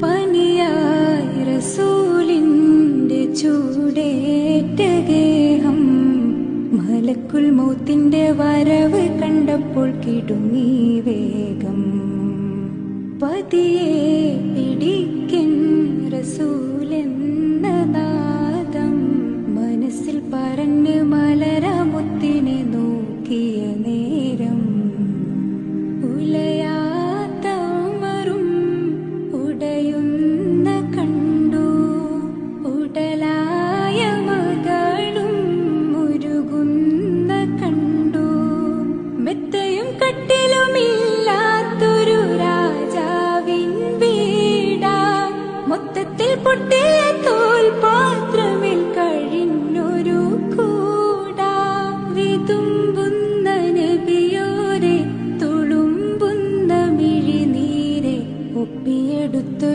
പനിയായി റസൂലിന്റെ ചൂടേറ്റ ഗേഹം മലക്കുൽ മൗത്തിന്റെ വരവ് കണ്ടപ്പോൾ കിടുങ്ങി വേഗം. പതിയെ പിടിക്കൻ റസൂലെന്ന നാദം മനസ്സിൽ പറഞ്ഞ് മലരമുത്തിനെ നോക്കിയ നേരം ഉലയാത്ത ഉമറും ഉടയുന്ന കണ്ടു. ഉടലായ മകളും മുരുകുന്ന കണ്ടു. മെത്തയും കട്ടിലുമില്ലാത്തൊരു രാജാവിൻ വീടാ. മൊത്തത്തിൽ പൊട്ടി